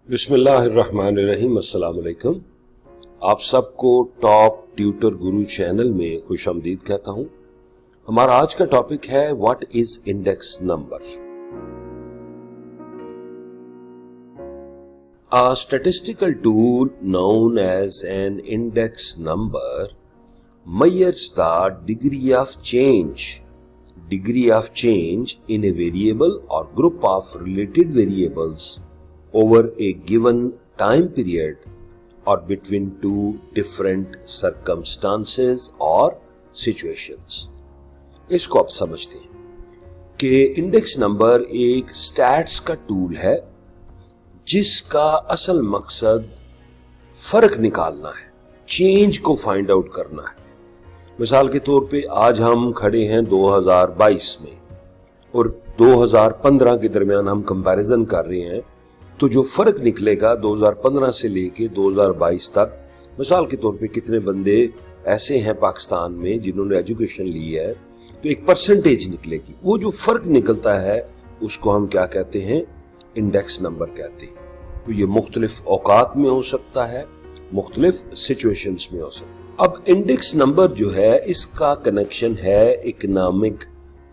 बिस्मिल्लाहिर्रहमानिर्रहीम। अस्सलाम वालेकुम। आप सबको टॉप ट्यूटर गुरु चैनल में खुशामदीद कहता हूं। हमारा आज का टॉपिक है what is index number. A statistical tool known as an index number measures the degree of change in a variable or group of related variables over a given time period or between two different circumstances or situations। इसको आप समझते हैं कि index number एक stats का tool है जिसका असल मकसद फर्क निकालना है, चेंज को फाइंड आउट करना है। मिसाल के तौर पे आज हम खड़े हैं 2022 में और 2015 के दरमियान हम कंपैरिजन कर रहे हैं, तो जो फर्क निकलेगा 2015 से लेके 2022 तक, मिसाल के तौर पे कितने बंदे ऐसे हैं पाकिस्तान में जिन्होंने एजुकेशन ली है, तो एक परसेंटेज निकलेगी। वो जो फर्क निकलता है उसको हम क्या कहते हैं? इंडेक्स नंबर कहते हैं। तो ये मुख्तलिफ औकात में हो सकता है, मुख्तलिफ सिचुएशंस में हो सकता है। अब इंडेक्स नंबर जो है इसका कनेक्शन है इकोनॉमिक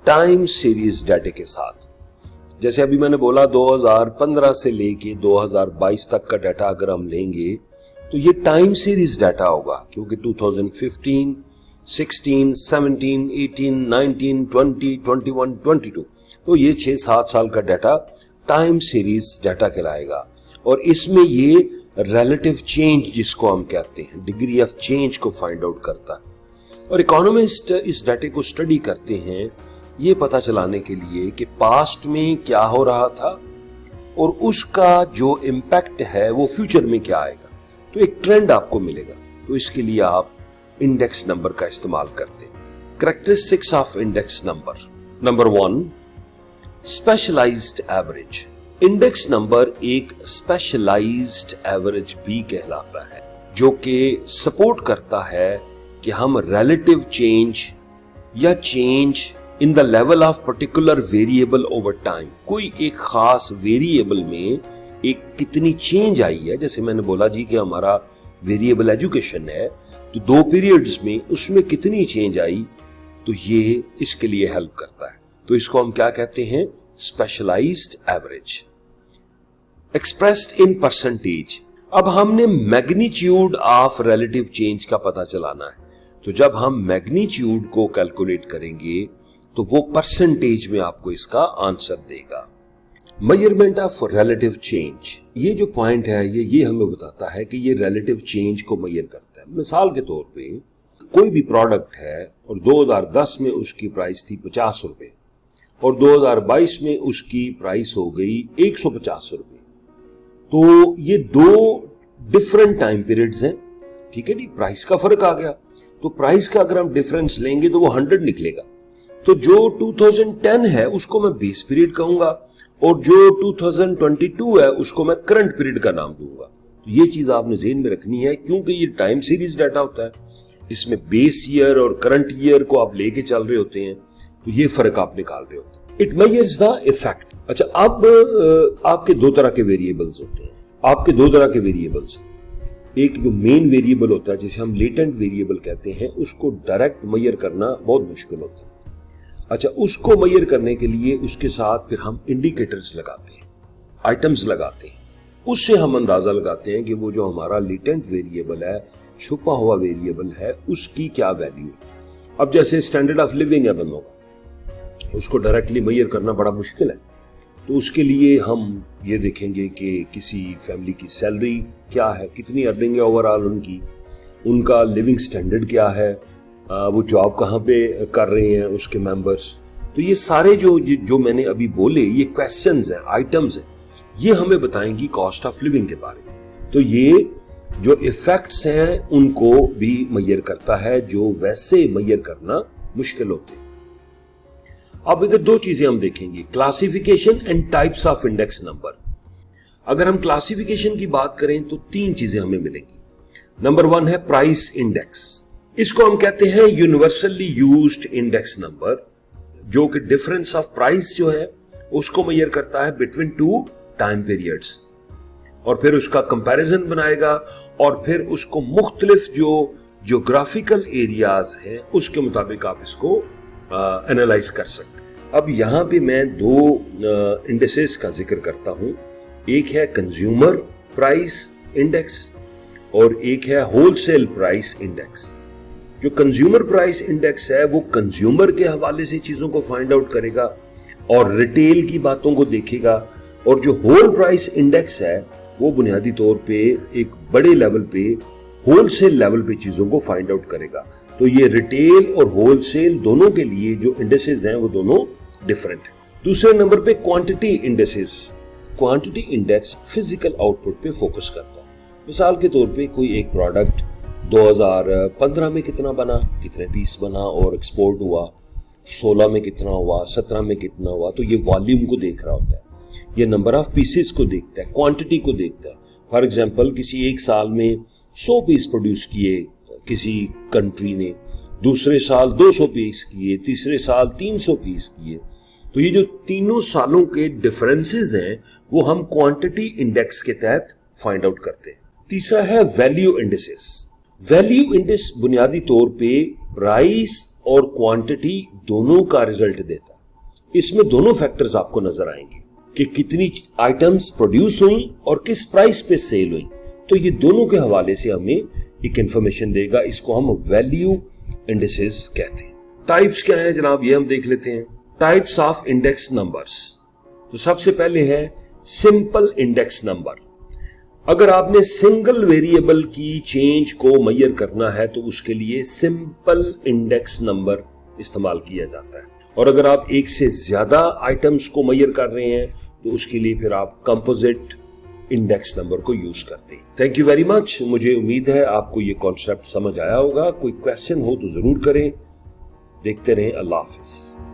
टाइम सीरीज डाटा के साथ। जैसे अभी मैंने बोला 2015 से लेके 2022 तक का डाटा अगर हम लेंगे तो ये टाइम सीरीज डाटा होगा, क्योंकि 2015, 16, 17, 18, 19, 20, 21, 22, तो ये 6-7 साल का डाटा टाइम सीरीज डाटा कहलाएगा। और इसमें ये रिलेटिव चेंज जिसको हम कहते हैं, डिग्री ऑफ चेंज को फाइंड आउट करता है। और इकोनॉमिस्ट इस डाटे को स्टडी करते हैं ये पता चलाने के लिए कि पास्ट में क्या हो रहा था और उसका जो इम्पैक्ट है वो फ्यूचर में क्या आएगा, तो एक ट्रेंड आपको मिलेगा। तो इसके लिए आप इंडेक्स नंबर का इस्तेमाल करते हैं। Characteristics of index number. Number 1, specialised average. Index number एक स्पेशलाइज्ड एवरेज भी कहलाता है, जो कि सपोर्ट करता है कि हम रिलेटिव चेंज या change in the level of particular variable over time, कोई एक खास वेरिएबल में एक कितनी चेंज आई है। जैसे मैंने बोला जी कि हमारा वेरिएबल एजुकेशन है, तो 2 पीरियड्स में उसमें कितनी चेंज आई, तो ये इसके लिए हेल्प करता है। तो इसको हम क्या कहते हैं? Specialised average. Expressed in percentage. अब हमने मैग्नीट्यूड ऑफ रिलेटिव चेंज का पता चलाना है, तो जब हम मैग्नीट्यूड को कैलकुलेट करेंगे तो वो परसेंटेज में आपको इसका आंसर देगा। मेजरमेंट ऑफ रिलेटिव चेंज, ये जो पॉइंट है ये हमें बताता है कि ये रिलेटिव चेंज को मेजर करता है। मिसाल के तौर पे कोई भी प्रोडक्ट है और 2010 में उसकी प्राइस थी 50 रुपए और 2022 में उसकी प्राइस हो गई 150 रुपए, तो ये 2 डिफरेंट टाइम पीरियड्स हैं, ठीक है जी। प्राइस का फर्क आ गया, तो प्राइस का अगर हम डिफरेंस लेंगे तो वो 100 निकलेगा। तो जो 2010 है उसको मैं बेस पीरियड कहूंगा और जो 2022 है उसको मैं करंट पीरियड का नाम दूंगा। तो ये चीज आपने ज़हन में रखनी है, क्योंकि ये टाइम सीरीज डाटा होता है, इसमें बेस ईयर और करंट ईयर को आप लेके चल रहे होते हैं, तो ये फर्क आप निकाल रहे होते हैं। It measures the effect. अच्छा, अब आपके 2 तरह के वेरिएबल्स होते हैं। आपके 2 तरह के वेरिएबल्स, एक जो मेन वेरिएबल होता है जिसे हम लेटेंट वेरिएबल कहते हैं, उसको डायरेक्ट मेजर करना बहुत मुश्किल होता है। अच्छा, उसको मेजर करने के लिए उसके साथ फिर हम इंडिकेटर्स लगाते हैं, आइटम्स लगाते हैं, उससे हम अंदाजा लगाते हैं कि वो जो हमारा लेटेंट वेरिएबल है, छुपा हुआ वेरिएबल है, उसकी क्या वैल्यू है। अब जैसे स्टैंडर्ड ऑफ लिविंग है बंदों का, उसको डायरेक्टली मेजर करना बड़ा मुश्किल है, तो उसके लिए हम ये देखेंगे कि किसी फैमिली की सैलरी क्या है, कितनी अर्निंग है ओवरऑल उनकी, उनका लिविंग स्टैंडर्ड क्या है, वो जॉब कहाँ पे कर रहे हैं उसके मेंबर्स। तो ये सारे जो मैंने अभी बोले ये क्वेश्चंस हैं, आइटम्स हैं, ये हमें बताएंगी कॉस्ट ऑफ लिविंग के बारे में। तो ये जो इफेक्ट्स हैं उनको भी मेजर करता है, जो वैसे मेजर करना मुश्किल होते हैं। अब इधर 2 चीजें हम देखेंगे, classification and types of index number. अगर हम क्लासिफिकेशन की बात करें तो 3 चीजें हमें मिलेंगी। नंबर 1 है प्राइस इंडेक्स। इसको हम कहते हैं यूनिवर्सली यूज्ड इंडेक्स नंबर, जो कि डिफरेंस ऑफ प्राइस जो है उसको मेजर करता है बिटवीन 2 टाइम पीरियड्स। और फिर उसका कंपैरिजन बनाएगा और फिर उसको मुख्तलिफ जो ज्योग्राफिकल एरियाज हैं उसके मुताबिक आप इसको एनालाइज कर सकते हैं। अब यहाँ पे मैं दो इंडेक्सेस का जिक्र करता हूँ, एक है कंज्यूमर प्राइस इंडेक्स और एक है होलसेल प्राइस इंडेक्स। जो कंज्यूमर प्राइस इंडेक्स है वो कंज्यूमर के हवाले से चीजों को फाइंड आउट करेगा और रिटेल की बातों को देखेगा, और जो होल प्राइस इंडेक्स है वो बुनियादी तौर पे एक बड़े लेवल पे होलसेल लेवल पे चीजों को फाइंड आउट करेगा। तो ये रिटेल और होलसेल दोनों के लिए जो इंडेक्सेस हैं वो दोनों डिफरेंट है। दूसरे नंबर पे quantity indexes. Quantity index physical output पे फोकस करता है। मिसाल के तौर पे कोई एक प्रोडक्ट 2015 में कितना बना, कितने पीस बना और एक्सपोर्ट हुआ, 16 में कितना हुआ, 17 में कितना हुआ, तो ये वॉल्यूम को देख रहा होता है, ये नंबर ऑफ पीसेस को देखता है, क्वांटिटी को देखता है। फॉर एग्जांपल किसी एक साल में 100 पीस प्रोड्यूस किए किसी कंट्री ने, दूसरे साल 200 पीस किए, तीसरे साल 300 पीस किए, तो ये जो तीनों सालों के डिफरेंसेस हैं वो हम क्वांटिटी इंडेक्स के तहत फाइंड आउट करते हैं। तीसरा है वैल्यू इंडेक्सेस। वैल्यू इंडेक्स बुनियादी तौर पे प्राइस और क्वांटिटी दोनों का रिजल्ट देता है। इसमें दोनों फैक्टर्स आपको नजर आएंगे कि कितनी आइटम्स प्रोड्यूस हुई और किस प्राइस पे सेल हुई, तो ये दोनों के हवाले से हमें एक इंफॉर्मेशन देगा। इसको हम वैल्यू इंडेक्सेस कहते हैं। टाइप्स क्या है जनाब, ये हम देख लेते हैं। Types of index numbers. तो सबसे पहले है सिंपल इंडेक्स नंबर। अगर आपने सिंगल वेरिएबल की चेंज को मेजर करना है तो उसके लिए सिंपल इंडेक्स नंबर इस्तेमाल किया जाता है, और अगर आप एक से ज्यादा आइटम्स को मेजर कर रहे हैं तो उसके लिए फिर आप कंपोजिट इंडेक्स नंबर को यूज करते हैं। Thank you very much. मुझे उम्मीद है आपको ये कॉन्सेप्ट समझ आया होगा। कोई क्वेश्चन हो तो जरूर करें। देखते रहें। अल्लाह हाफिज।